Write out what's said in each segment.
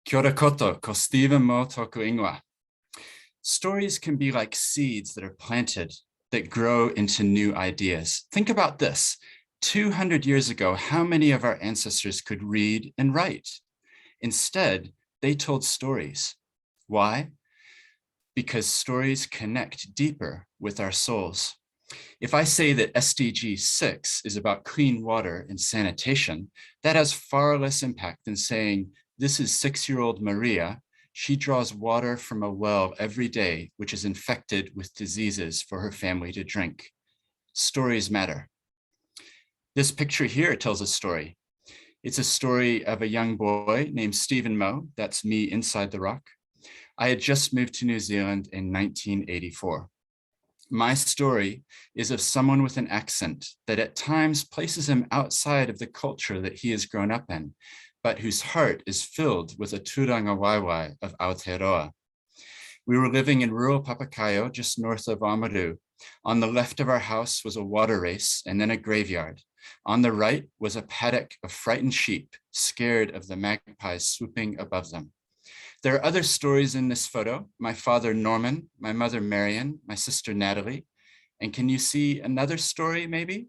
Kia ora koto, ko Stephen mo toku ingoa. Stories can be like seeds that are planted that grow into new ideas. Think about this. 200 years ago, how many of our ancestors could read and write? Instead, they told stories. Why? Because stories connect deeper with our souls. If I say that SDG 6 is about clean water and sanitation, that has far less impact than saying, this is 6-year-old Maria. She draws water from a well every day, which is infected with diseases for her family to drink. Stories matter. This picture here tells a story. It's a story of a young boy named Stephen Mo. That's me inside the rock. I had just moved to New Zealand in 1984. My story is of someone with an accent that at times places him outside of the culture that he has grown up in, but whose heart is filled with a turanga waiwai of Aotearoa. We were living in rural Papakaio, just north of Oamaru. On the left of our house was a water race and then a graveyard. On the right was a paddock of frightened sheep, scared of the magpies swooping above them. There are other stories in this photo. My father, Norman, my mother, Marion, my sister, Natalie. And can you see another story, maybe?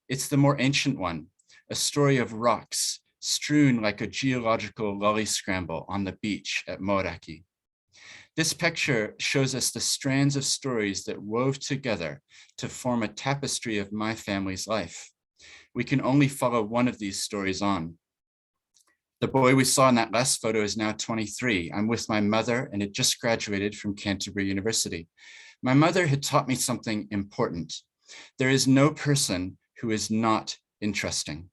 It's the more ancient one, a story of rocks strewn like a geological lolly scramble on the beach at Moeraki. This picture shows us the strands of stories that wove together to form a tapestry of my family's life. We can only follow one of these stories on. The boy we saw in that last photo is now 23. I'm with my mother and had just graduated from Canterbury University. My mother had taught me something important. There is no person who is not interesting.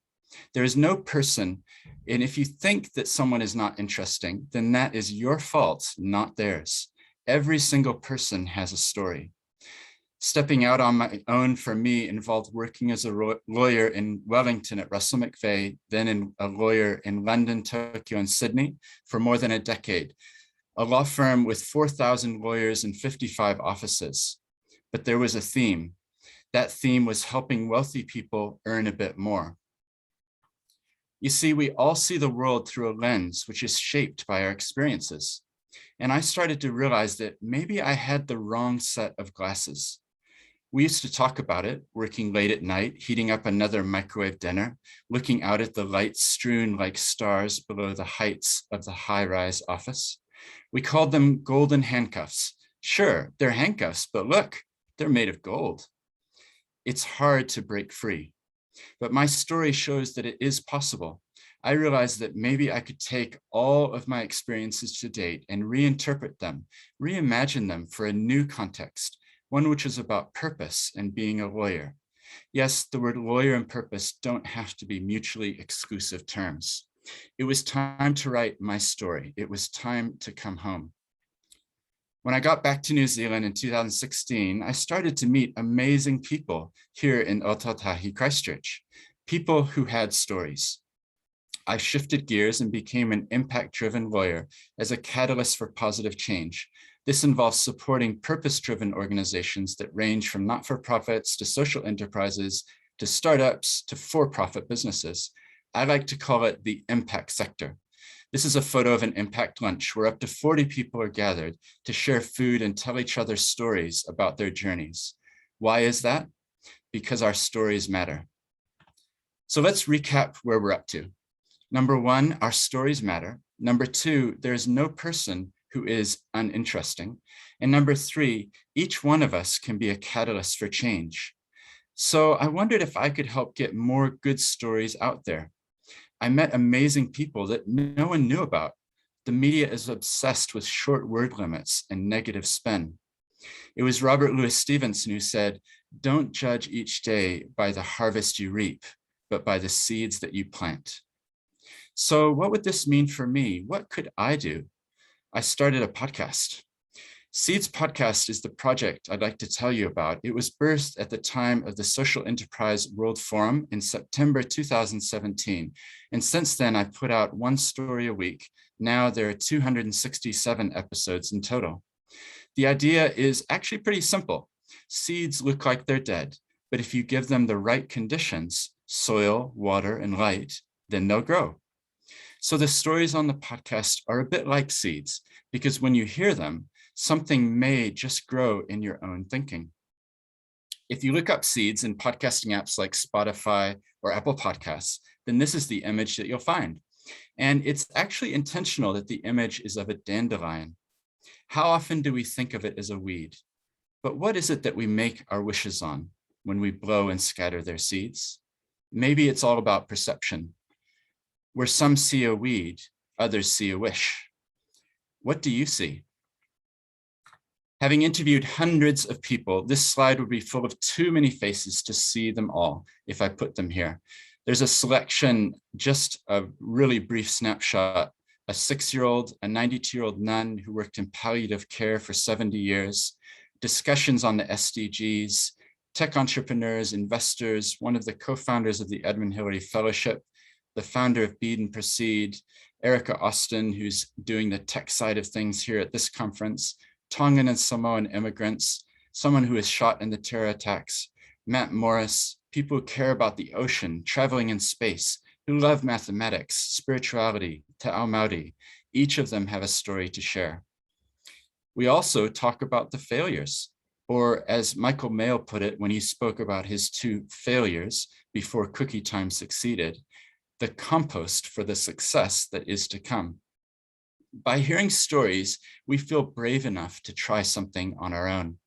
There is no person, and if you think that someone is not interesting, then that is your fault, not theirs. Every single person has a story. Stepping out on my own for me involved working as a lawyer in Wellington at Russell McVeigh, then a lawyer in London, Tokyo, and Sydney for more than a decade, a law firm with 4,000 lawyers and 55 offices. But there was a theme. That theme was helping wealthy people earn a bit more. You see, we all see the world through a lens which is shaped by our experiences. And I started to realize that maybe I had the wrong set of glasses. We used to talk about it, working late at night, heating up another microwave dinner, looking out at the lights strewn like stars below the heights of the high-rise office. We called them golden handcuffs. Sure, they're handcuffs, but look, they're made of gold. It's hard to break free, but my story shows that it is possible. I realized that maybe I could take all of my experiences to date and reinterpret them, reimagine them for a new context, one which is about purpose and being a lawyer. Yes, the word lawyer and purpose don't have to be mutually exclusive terms. It was time to write my story. It was time to come home. When I got back to New Zealand in 2016, I started to meet amazing people here in Ōtautahi, Christchurch, people who had stories. I shifted gears and became an impact-driven lawyer as a catalyst for positive change. This involves supporting purpose-driven organizations that range from not-for-profits to social enterprises, to startups, to for-profit businesses. I like to call it the impact sector. This is a photo of an impact lunch where up to 40 people are gathered to share food and tell each other stories about their journeys. Why is that? Because our stories matter. So let's recap where we're up to. Number one, our stories matter. Number two, there is no person who is uninteresting. And number three, each one of us can be a catalyst for change. So I wondered if I could help get more good stories out there. I met amazing people that no one knew about. The media is obsessed with short word limits and negative spin. It was Robert Louis Stevenson who said, "Don't judge each day by the harvest you reap, but by the seeds that you plant." So what would this mean for me? What could I do? I started a podcast. Seeds Podcast is the project I'd like to tell you about. It was birthed at the time of the Social Enterprise World Forum in September 2017. And since then, I've put out one story a week. Now there are 267 episodes in total. The idea is actually pretty simple. Seeds look like they're dead, but if you give them the right conditions, soil, water, and light, then they'll grow. So the stories on the podcast are a bit like seeds, because when you hear them, something may just grow in your own thinking. If you look up seeds in podcasting apps like Spotify or Apple Podcasts, then this is the image that you'll find. And it's actually intentional that the image is of a dandelion. How often do we think of it as a weed? But what is it that we make our wishes on when we blow and scatter their seeds? Maybe it's all about perception. Where some see a weed, others see a wish. What do you see? Having interviewed hundreds of people, this slide would be full of too many faces to see them all if I put them here. There's a selection, just a really brief snapshot, a 6-year-old, a 92-year-old nun who worked in palliative care for 70 years, discussions on the SDGs, tech entrepreneurs, investors, one of the co-founders of the Edmund Hillary Fellowship, the founder of Bead and Proceed, Erica Austin, who's doing the tech side of things here at this conference, Tongan and Samoan immigrants, someone who was shot in the terror attacks, Matt Morris, people who care about the ocean, traveling in space, who love mathematics, spirituality, Te Ao Māori. Each of them have a story to share. We also talk about the failures, or as Michael Mayo put it when he spoke about his 2 failures before Cookie Time succeeded, the compost for the success that is to come. By hearing stories, we feel brave enough to try something on our own.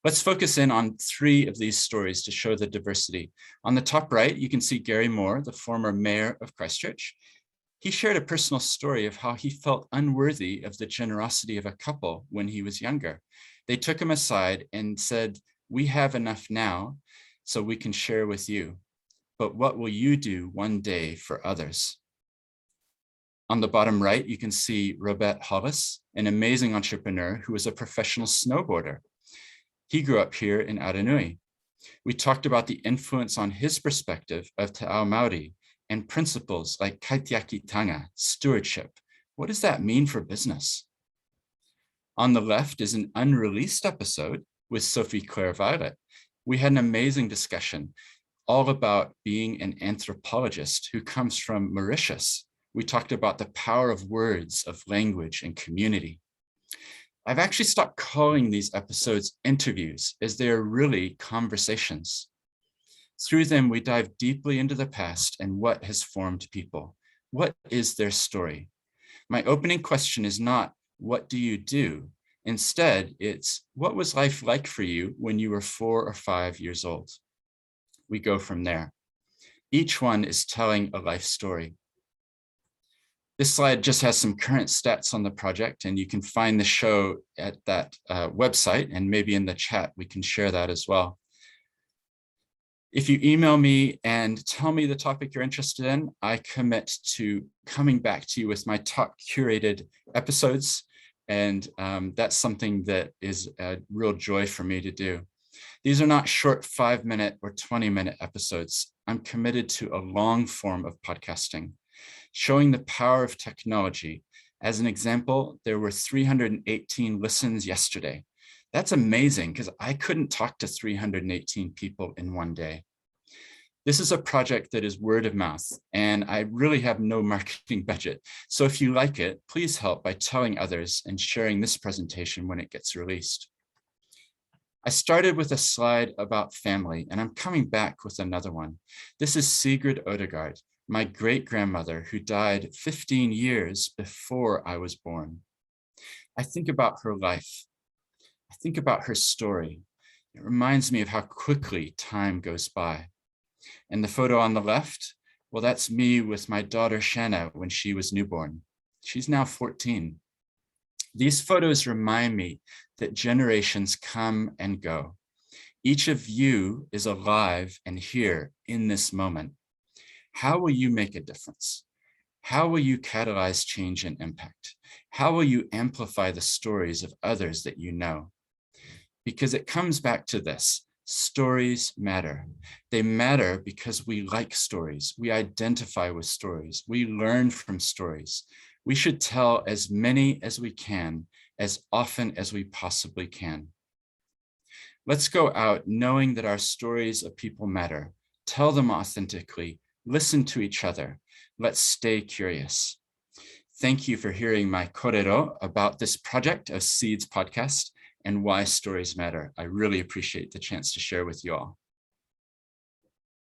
Let's focus in on 3 of these stories to show the diversity. On the top right, you can see Gary Moore, the former mayor of Christchurch. He shared a personal story of how he felt unworthy of the generosity of a couple when he was younger. They took him aside and said, "We have enough now, so we can share with you. But what will you do one day for others?" On the bottom right, you can see Robert Hollis, an amazing entrepreneur who was a professional snowboarder. He grew up here in Aranui. We talked about the influence on his perspective of Te Ao Māori and principles like kaitiakitanga, stewardship. What does that mean for business? On the left is an unreleased episode with Sophie Claire Violet. We had an amazing discussion all about being an anthropologist who comes from Mauritius. We talked about the power of words, of language, and community. I've actually stopped calling these episodes interviews, as they are really conversations. Through them, we dive deeply into the past and what has formed people. What is their story? My opening question is not, what do you do? Instead, it's, what was life like for you when you were 4 or 5 years old? We go from there. Each one is telling a life story. This slide just has some current stats on the project, and you can find the show at that website, and maybe in the chat, we can share that as well. If you email me and tell me the topic you're interested in, I commit to coming back to you with my top curated episodes. And that's something that is a real joy for me to do. These are not short 5-minute or 20-minute episodes. I'm committed to a long form of podcasting, showing the power of technology. As an example, there were 318 listens yesterday. That's amazing, because I couldn't talk to 318 people in one day. This is a project that is word of mouth, and I really have no marketing budget. So if you like it, please help by telling others and sharing this presentation when it gets released. I started with a slide about family, and I'm coming back with another one. This is Sigrid Odegaard, my great-grandmother who died 15 years before I was born. I think about her life. I think about her story. It reminds me of how quickly time goes by. And the photo on the left, well, that's me with my daughter Shanna when she was newborn. She's now 14. These photos remind me that generations come and go. Each of you is alive and here in this moment. How will you make a difference? How will you catalyze change and impact? How will you amplify the stories of others that you know? Because it comes back to this, stories matter. They matter because we like stories. We identify with stories. We learn from stories. We should tell as many as we can, as often as we possibly can. Let's go out knowing that our stories of people matter. Tell them authentically. Listen to each other. Let's stay curious. Thank you for hearing my kōrero about this project of Seeds podcast and why stories matter. I really appreciate the chance to share with you all.